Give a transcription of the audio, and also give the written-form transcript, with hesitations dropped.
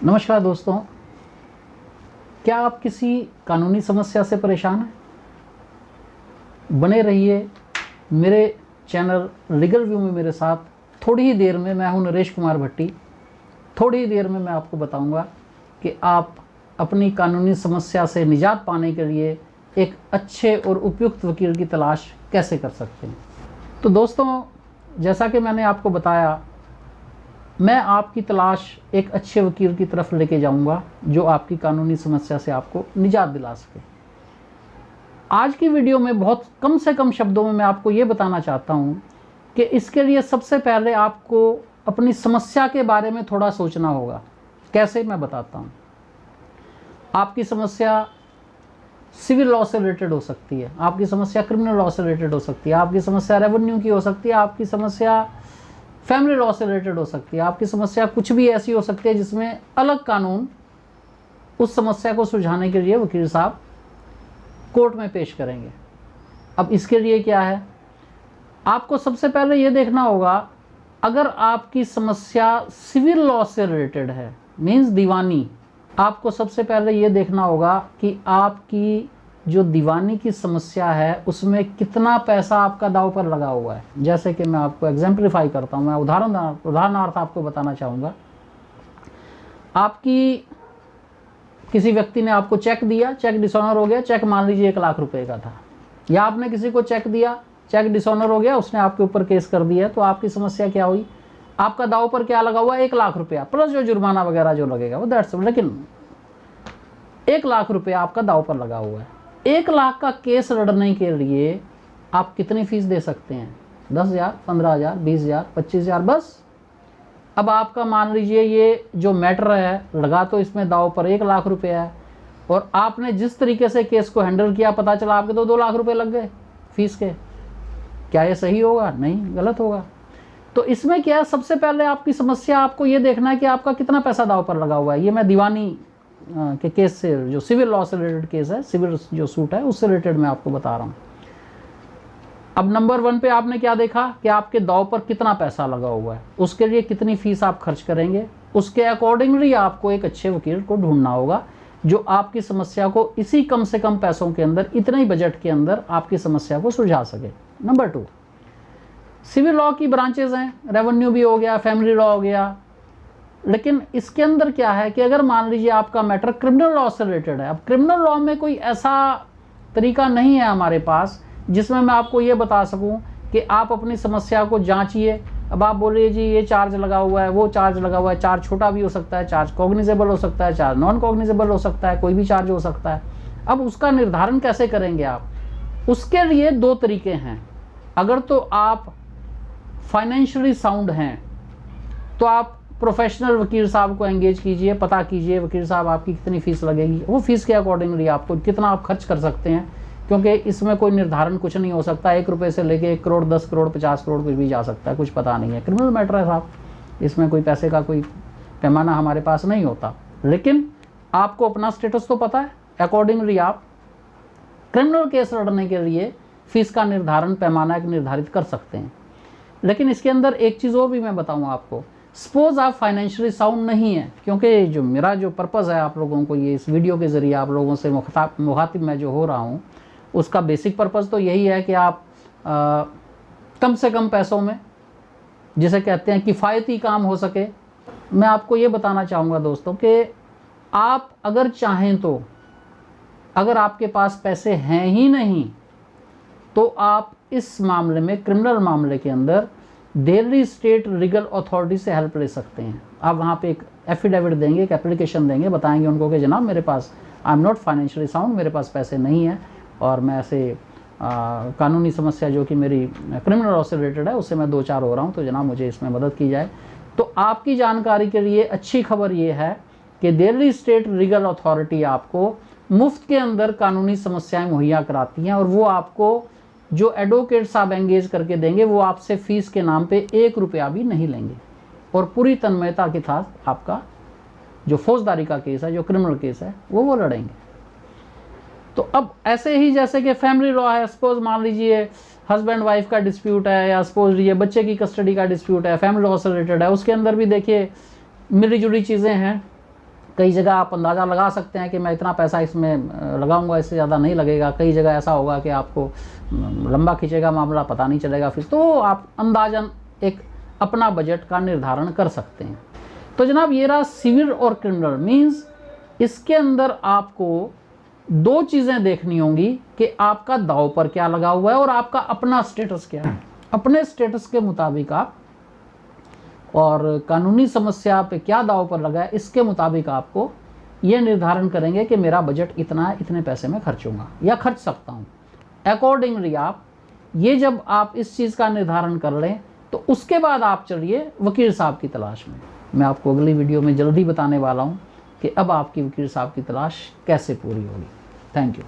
नमस्कार दोस्तों, क्या आप किसी कानूनी समस्या से परेशान हैं? बने रहिए मेरे चैनल लीगल व्यू में मेरे साथ। थोड़ी ही देर में, मैं हूं नरेश कुमार भट्टी, थोड़ी ही देर में मैं आपको बताऊंगा कि आप अपनी कानूनी समस्या से निजात पाने के लिए एक अच्छे और उपयुक्त वकील की तलाश कैसे कर सकते हैं। तो दोस्तों, जैसा कि मैंने आपको बताया, मैं आपकी तलाश एक अच्छे वकील की तरफ लेके जाऊंगा जो आपकी कानूनी समस्या से आपको निजात दिला सके। आज की वीडियो में बहुत कम से कम शब्दों में मैं आपको ये बताना चाहता हूँ कि इसके लिए सबसे पहले आपको अपनी समस्या के बारे में थोड़ा सोचना होगा। कैसे, मैं बताता हूँ। आपकी समस्या सिविल लॉ से रिलेटेड हो सकती है, आपकी समस्या क्रिमिनल लॉ से रिलेटेड हो सकती है, आपकी समस्या रेवेन्यू की हो सकती है, आपकी समस्या फैमिली लॉ से रिलेटेड हो सकती है, आपकी समस्या कुछ भी ऐसी हो सकती है जिसमें अलग कानून उस समस्या को सुलझाने के लिए वकील साहब कोर्ट में पेश करेंगे। अब इसके लिए क्या है, आपको सबसे पहले ये देखना होगा, अगर आपकी समस्या सिविल लॉ से रिलेटेड है, मीन्स दीवानी, आपको सबसे पहले ये देखना होगा कि आपकी जो दीवानी की समस्या है उसमें कितना पैसा आपका दांव पर लगा हुआ है। जैसे कि मैं आपको एग्जाम्पलीफाई करता हूँ, मैं उदाहरणार्थ आपको बताना चाहूँगा। आपकी किसी व्यक्ति ने आपको चेक दिया, चेक डिसऑनर हो गया, चेक मान लीजिए 1 लाख रुपए का था, या आपने किसी को चेक दिया, चेक डिसऑनर हो गया, उसने आपके ऊपर केस कर दिया, तो आपकी समस्या क्या हुई, आपका दांव पर क्या लगा हुआ है, 1 लाख रुपया प्लस जो जुर्माना वगैरह जो लगेगा वो दैट्स, लेकिन 1 लाख रुपया आपका दांव पर लगा हुआ है। 1 लाख का केस लड़ने के लिए आप कितनी फीस दे सकते हैं? 10,000, 15,000, 20,000, 25,000 बस। अब आपका मान लीजिए ये जो मैटर है, लगा तो इसमें दांव पर 1 लाख रुपया है, और आपने जिस तरीके से केस को हैंडल किया, पता चला आपके तो 2 लाख रुपए लग गए फीस के। क्या ये सही होगा? नहीं, गलत होगा। तो इसमें क्या है, सबसे पहले आपकी समस्या, आपको ये देखना है कि आपका कितना पैसा दांव पर लगा हुआ है। ये मैं दीवानी के केस से, जो सिविल लॉ से रिलेटेड केस है, सिविल जो सूट है उससे रिलेटेड मैं आपको बता रहा हूँ। अब नंबर 1 पे आपने क्या देखा कि आपके दांव पर कितना पैसा लगा हुआ है, उसके लिए कितनी फीस आप खर्च करेंगे, उसके अकॉर्डिंगली आपको एक अच्छे वकील को ढूंढना होगा जो आपकी समस्या को इसी कम से कम पैसों के अंदर, इतने ही बजट के अंदर आपकी समस्या को सुलझा सके। नंबर 2, सिविल लॉ की ब्रांचेज हैं, रेवेन्यू भी हो गया, फैमिली लॉ हो गया, लेकिन इसके अंदर क्या है कि अगर मान लीजिए आपका मैटर क्रिमिनल लॉ से रिलेटेड है। अब क्रिमिनल लॉ में कोई ऐसा तरीका नहीं है हमारे पास जिसमें मैं आपको ये बता सकूं कि आप अपनी समस्या को जांचिए। अब आप बोलिए जी ये चार्ज लगा हुआ है, वो चार्ज लगा हुआ है, चार्ज छोटा भी हो सकता है, चार्ज कॉग्निजेबल हो सकता है, चार्ज नॉन कॉग्निजेबल हो सकता है, कोई भी चार्ज हो सकता है। अब उसका निर्धारण कैसे करेंगे आप? उसके लिए 2 तरीके हैं। अगर तो आप फाइनेंशियली साउंड हैं तो आप प्रोफेशनल वकील साहब को एंगेज कीजिए, पता कीजिए वकील साहब आपकी कितनी फीस लगेगी, वो फीस के अकॉर्डिंगली आपको कितना आप खर्च कर सकते हैं, क्योंकि इसमें कोई निर्धारण कुछ नहीं हो सकता। 1 रुपये से लेके 1 करोड़, 10 करोड़, 50 करोड़ कुछ भी जा सकता है, कुछ पता नहीं है। क्रिमिनल मैटर है साहब, इसमें कोई पैसे का कोई पैमाना हमारे पास नहीं होता। लेकिन आपको अपना स्टेटस तो पता है, अकॉर्डिंगली आप क्रिमिनल केस लड़ने के लिए फीस का निर्धारण, पैमाना एक निर्धारित कर सकते हैं। लेकिन इसके अंदर एक चीज़ और भी मैं बताऊँ आपको। सपोज आप फाइनेंशियली साउंड नहीं है, क्योंकि जो मेरा जो पर्पज़ है आप लोगों को, ये इस वीडियो के ज़रिए आप लोगों से मुखातिब मैं जो हो रहा हूँ, उसका बेसिक पर्पज़ तो यही है कि आप कम से कम पैसों में, जिसे कहते हैं किफ़ायती काम हो सके। मैं आपको ये बताना चाहूँगा दोस्तों कि आप अगर चाहें तो, अगर आपके पास पैसे हैं ही नहीं, तो आप इस मामले में, क्रिमिनल मामले के अंदर, दिल्ली स्टेट लीगल अथॉरिटी से हेल्प ले सकते हैं। आप वहाँ पे एक एफिडेविट देंगे, एक एप्लीकेशन देंगे, बताएंगे उनको कि जनाब मेरे पास, I am not financially sound, मेरे पास पैसे नहीं हैं और मैं ऐसे कानूनी समस्या जो कि मेरी क्रिमिनल लॉ से रिलेटेड है उससे मैं 2-4 हो रहा हूँ, तो जनाब मुझे इसमें मदद की जाए। तो आपकी जानकारी के लिए अच्छी खबर ये है कि दिल्ली स्टेट लीगल अथॉरिटी आपको मुफ्त के अंदर कानूनी समस्याएँ मुहैया कराती हैं, और वो आपको जो एडवोकेट साहब एंगेज करके देंगे वो आपसे फीस के नाम पे 1 रुपया भी नहीं लेंगे, और पूरी तन्मयता के साथ आपका जो फौजदारी का केस है, जो क्रिमिनल केस है, वो लड़ेंगे। तो अब ऐसे ही जैसे कि फैमिली लॉ है, सपोज मान लीजिए हस्बैंड वाइफ का डिस्प्यूट है, या सपोज लीजिए बच्चे की कस्टडी का डिस्प्यूट है, फैमिली लॉ से रिलेटेड है, उसके अंदर भी देखिए मिली जुली चीज़ें हैं। कई जगह आप अंदाज़ा लगा सकते हैं कि मैं इतना पैसा इसमें लगाऊंगा, इससे ज़्यादा नहीं लगेगा। कई जगह ऐसा होगा कि आपको लंबा खींचेगा मामला, पता नहीं चलेगा फिर, तो आप अंदाजन एक अपना बजट का निर्धारण कर सकते हैं। तो जनाब ये रहा सिविल और क्रिमिनल, मीन्स इसके अंदर आपको दो चीज़ें देखनी होंगी कि आपका दांव पर क्या लगा हुआ है और आपका अपना स्टेटस क्या है। अपने स्टेटस के मुताबिक आप और कानूनी समस्या पे क्या दांव पर लगा है, इसके मुताबिक आपको ये निर्धारण करेंगे कि मेरा बजट इतना है, इतने पैसे में खर्चूंगा या खर्च सकता हूँ। अकॉर्डिंगली आप ये जब आप इस चीज़ का निर्धारण कर लें तो उसके बाद आप चलिए वकील साहब की तलाश में। मैं आपको अगली वीडियो में जल्दी बताने वाला हूँ कि अब आपकी वकील साहब की तलाश कैसे पूरी होगी। Thank you.